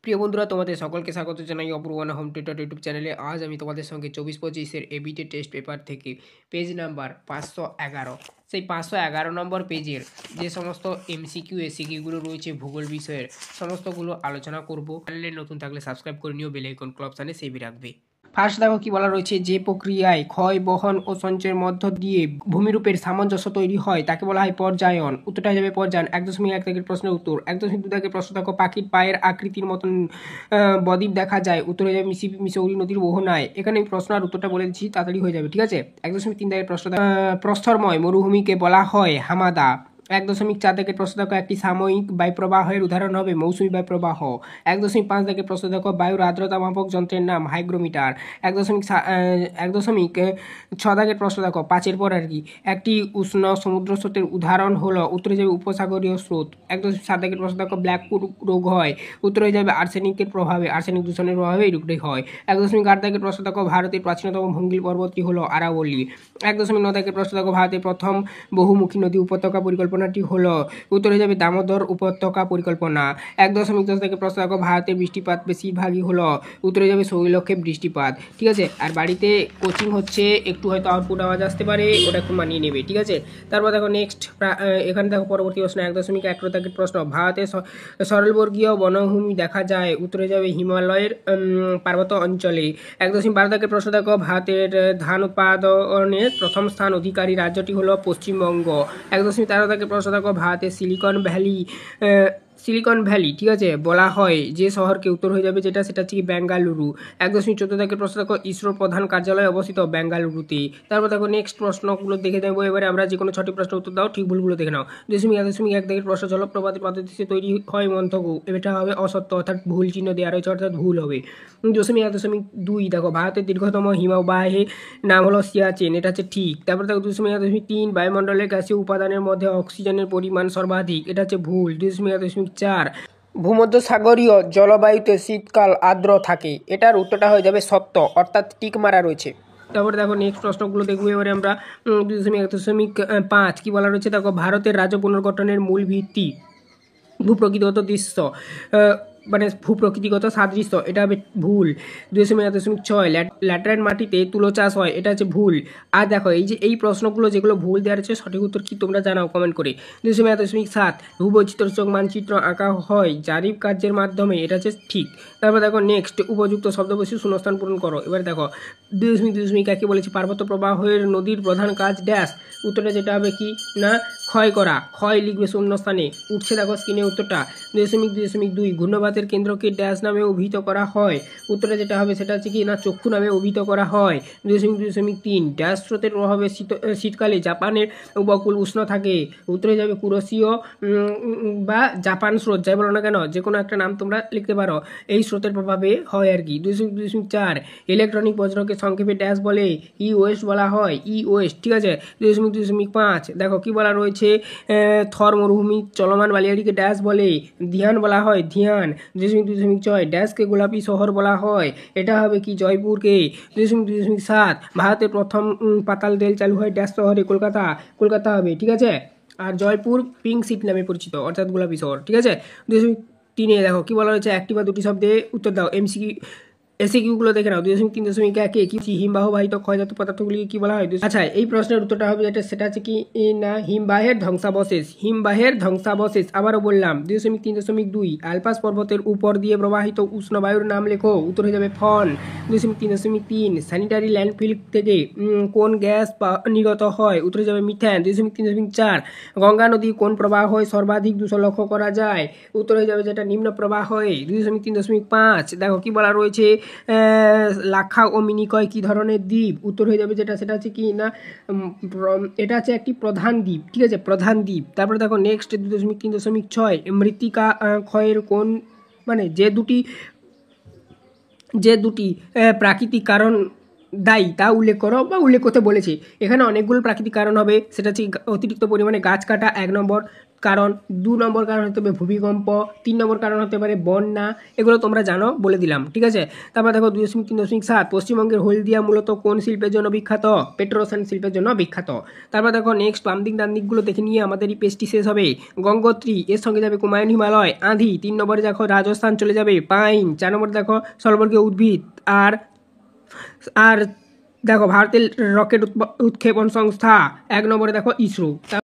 প্রিয় বন্ধুরা, তোমাদের সকলকে স্বাগত জানাই অপূর্বানা হোম টিউটর ইউটিউব চ্যানেলে। আজ আমি তোমাদের সঙ্গে 24-25 এবিটি টেস্ট পেপার থেকে পেজ নাম্বার 511, সেই 511 নম্বর পেজের যে সমস্ত এমসিকিউ এসিকিউগুলো রয়েছে ভূগোল বিষয়ের সমস্তগুলো আলোচনা করব। চ্যানেলে নতুন থাকলে সাবস্ক্রাইব করে নিও, বেল আইকন ক্ল অপশানে সেভ রাখবে। ফার্স্ট দেখো কি বলা রয়েছে, যে প্রক্রিয়ায় ক্ষয় বহন ও সঞ্চয়ের মধ্য দিয়ে ভূমিরূপের সামঞ্জস্য তৈরি হয় তাকে বলা হয় পর্যায়ন। উত্তরটা যাবে পর্যায়ন। 1.1 থেকে প্রশ্নের উত্তর। 1.2 থেকে প্রশ্ন দেখো, পাখির পায়ের আকৃতির মতন বদ্বীপ দেখা যায়। উত্তর হয়ে যাবে মিসৌরি নদীর মোহনায়। এখানে আমি প্রশ্ন আর উত্তরটা বলে দিচ্ছি, তাড়াতাড়ি হয়ে যাবে, ঠিক আছে। 1.3 থেকে প্রশ্ন প্রস্তরময় মরুভূমিকে বলা হয় হামাদা। 1.4 থেকে প্রশ্ন দেখো, একটি সাময়িক বায়ুপ্রবাহের উদাহরণ হবে মৌসুমী বায়ুপ্রবাহ। 1.5 থেকে প্রশ্ন দেখো, বায়ুর আর্দ্রতা মাপক যন্ত্রের নাম হাইগ্রোমিটার। 1.6 থেকে প্রশ্ন দেখো, 5-এর পর আর কি, একটি উষ্ণ সমুদ্র স্রোতের উদাহরণ হলো। উত্তরে যাবে উপসাগরীয় স্রোত। 1.7 থেকে প্রশ্ন দেখো, ব্ল্যাক রোগ হয়। উত্তরে যাবে আর্সেনিকের প্রভাবে, আর্সেনিক দূষণের প্রভাবে এই রোগটি হয়। 1.8 থেকে প্রশ্ন দেখো, ভারতের প্রাচীনতম ভঙ্গিল পর্বতটি হলো আরাবল্লী। 1.9 থেকে প্রশ্ন দেখো, ভারতের প্রথম বহুমুখী নদী উপত্যকা পরিকল্পনাটি হলো। উত্তরে যাবে দামোদর উপত্যকা পরিকল্পনা। 1.10 থেকে প্রশ্ন দেখো, ভারতের বৃষ্টিপাত বেশিরভাগই হলো। উত্তরে যাবে শৈলক্ষেপ বৃষ্টিপাত, ঠিক আছে। আর বাড়িতে কোচিং হচ্ছে, একটু হয়তো আউটপুট আওয়াজ আসতে পারে, ওটা একটু মানিয়ে নেবে, ঠিক আছে। তারপর দেখো নেক্সট, এখানে দেখো পরবর্তী প্রশ্ন 1.11 থেকে প্রশ্ন, ভারতের সরলবর্গীয় বনভূমি দেখা যায়। উত্তরে যাবে হিমালয়ের পার্বত্য অঞ্চলে। 1.12 থেকে প্রশ্ন দেখো, ভারতের ধান উৎপাদনের প্রথম স্থান অধিকারী রাজ্যটি হলো পশ্চিমবঙ্গ। 1.13 থেকে প্রশ্ন দেখো, ভারতের সিলিকন ভ্যালি, ঠিক আছে, বলা হয় যে শহরকে। উত্তর হয়ে যাবে যেটা, সেটা হচ্ছে কি বেঙ্গালুরু। 1.14 থেকে প্রশ্ন দেখো, ইসরোর প্রধান কার্যালয় অবস্থিত বেঙ্গালুরুতে। তারপর দেখো নেক্সট প্রশ্নগুলো দেখে দেবো এবারে আমরা, যে কোনো 6টি প্রশ্ন উত্তর দাও, ঠিক ভুলগুলো দেখে নাও। 1.1 থেকে প্রশ্ন, জলপ্রপাতের পাদদেশে তৈরি হয় মন্থকূপ। এটা হবে অসত্য, অর্থাৎ ভুল চিহ্ন দেওয়া রয়েছে, অর্থাৎ ভুল হবে। 1.2 দেখো, ভারতের দীর্ঘতম হিমবাহের নাম হলো সিয়াচেন, এটা হচ্ছে ঠিক। তারপর দেখো 2.3, বায়ুমণ্ডলের গ্যাসীয় উপাদানের মধ্যে অক্সিজেনের পরিমাণ সর্বাধিক, এটা হচ্ছে ভুল। 2.4, ভূমধ্যসাগরীয় জলবায়ুতে শীতকাল আর্দ্র থাকে, এটার উত্তরটা হয়ে যাবে সত্য, অর্থাৎ টিক মারা রয়েছে। তারপরে দেখো নেক্সট প্রশ্নগুলো দেখবো এবারে আমরা। 2.1.5 কি বলা রয়েছে দেখো, ভারতের রাজ্য পুনর্গঠনের মূল ভিত্তি ভূপ্রকৃতিগত দৃশ্য, মানে ভূপ্রকৃতিগত সাদৃশ্য, এটা হবে ভুল। 2.1.6, ল্যাটেরাইট মাটিতে তুলো চাষ হয়, এটা হচ্ছে ভুল। আর দেখো এই যে এই প্রশ্নগুলো যেগুলো ভুল দেওয়া রয়েছে, সঠিক উত্তর কি তোমরা জানাও কমেন্ট করে। 2.1.7, ভূবৈচিত্র্যসূচক মানচিত্র আঁকা হয় জারিফ কার্যের মাধ্যমে, এটা হচ্ছে ঠিক। তারপর দেখো নেক্সট, উপযুক্ত শব্দবস্তু শূন্যস্থান পূরণ করো। এবার দেখো 2.2 একে বলেছি পার্বত্য প্রবাহের নদীর প্রধান কাজ ড্যাশ। উত্তরটা যেটা হবে কি না, ক্ষয় করা। ক্ষয় লিখবে শূন্যস্থানে। উঠছে দেখো স্ক্রিনে উত্তরটা। 2.2, ঘূর্ণবাতের কেন্দ্রকে ড্যাশ নামে অভিহিত করা হয়। উত্তরটা যেটা হবে সেটা হচ্ছে কি না, চক্ষু নামে অভিহিত করা হয়। 2.2.3, ড্যাশ স্রোতের প্রভাবে শীতকালে জাপানের উপকূল উষ্ণ থাকে। উত্তরে যাবে কুরোশীয় বা জাপান স্রোত, যাই বলো না কেন, যে কোনো একটা নাম তোমরা লিখতে পারো, এই স্রোতের প্রভাবে হয় আর কি। 2.4, ইলেকট্রনিক বজ্রকে সংক্ষেপে ড্যাশ বলে, ই ওয়েস্ট বলা হয়, ই ওয়েস্ট, ঠিক আছে। 2.5, দেখো কি বলা রয়েছে, থর মরুভূমি চলমান বালিয়াড়িকে ড্যাশ বলে, ধিয়ান বলা হয়, ধিয়ান। 2.6, ড্যাশকে গোলাপি শহর বলা হয়, এটা হবে কি জয়পুরকে। 2.7, ভারতের প্রথম পাতাল রেল চালু হয় ড্যাশ শহরে, কলকাতা, কলকাতা হবে, ঠিক আছে। আর জয়পুর পিঙ্ক সিটি নামে পরিচিত, অর্থাৎ গোলাপি শহর, ঠিক আছে। 2.3, দেখো কি বলা হয়েছে, একটি বা দুটি শব্দে উত্তর দাও। এসিকিউগুলো দেখে নাও। 2.3.1, কি হিমবাহ বাহিত ক্ষয়জাত পদার্থগুলিকে কি বলা হয়? আচ্ছা, এই প্রশ্নের উত্তরটা হবে যেটা, সেটা হচ্ছে কি না, হিমবাহের ধ্বংসাবশেষ, হিমবাহের ধ্বংসাবশেষ। আবারও বললাম। 2.3.2, আলপাস পর্বতের উপর দিয়ে প্রবাহিত উষ্ণ বায়ুর নাম লেখো। উত্তর হয়ে যাবে ফন। 2.3.3, স্যানিটারি ল্যান্ডফিল থেকে কোন গ্যাস নির্গত হয়? উত্তরে যাবে মিথেন। 2.3.4, গঙ্গা নদী কোন প্রবাহ হয় সর্বাধিক দূষণ লক্ষ্য করা যায়? উত্তর হয়ে যাবে যেটা নিম্ন প্রবাহ হয়। 2.3.5, দেখো কি বলা রয়েছে, লাক্ষা ও মিনিকয় কি ধরনের দ্বীপ? উত্তর হয়ে যাবে যেটা, সেটা হচ্ছে কি না, এটা হচ্ছে একটি প্রধান দ্বীপ, ঠিক আছে, প্রধান দ্বীপ। তারপরে দেখো নেক্সট 2.3.6, মৃত্তিকা ক্ষয়ের কোন, মানে যে দুটি প্রাকৃতিক কারণ দায়ী তা উল্লেখ করো বা উল্লেখ করতে বলেছে। এখানে অনেকগুলো প্রাকৃতিক কারণ হবে, সেটা হচ্ছে অতিরিক্ত পরিমাণে গাছ কাটা 1 নম্বর, কারণ, 2 নম্বর কারণ হতে পারে ভূমিকম্প, 3 নম্বর কারণ হতে পারে বন্যা। এগুলো তোমরা জানো, বলে দিলাম, ঠিক আছে। তারপর দেখো 2.3.7 পশ্চিমবঙ্গের হলদিয়া মূলত কোন শিল্পের জন্য বিখ্যাত? পেট্রোরসায়ন শিল্পের জন্য বিখ্যাত। তারপর দেখো নেক্সট বাম দিক ডান দিকগুলো দেখে নিয়ে আমাদের এই পেজটি শেষ হবে। গঙ্গোত্রী, এর সঙ্গে যাবে কুমায়ুন হিমালয়, আঁধি, 3 নম্বরে দেখো রাজস্থান চলে যাবে, পাইন, 4 নম্বরে দেখো স্থলবর্গীয় উদ্ভিদ, আর আর দেখো ভারতের রকেট উৎক্ষেপণ সংস্থা 1 নম্বরে দেখো ইসরো।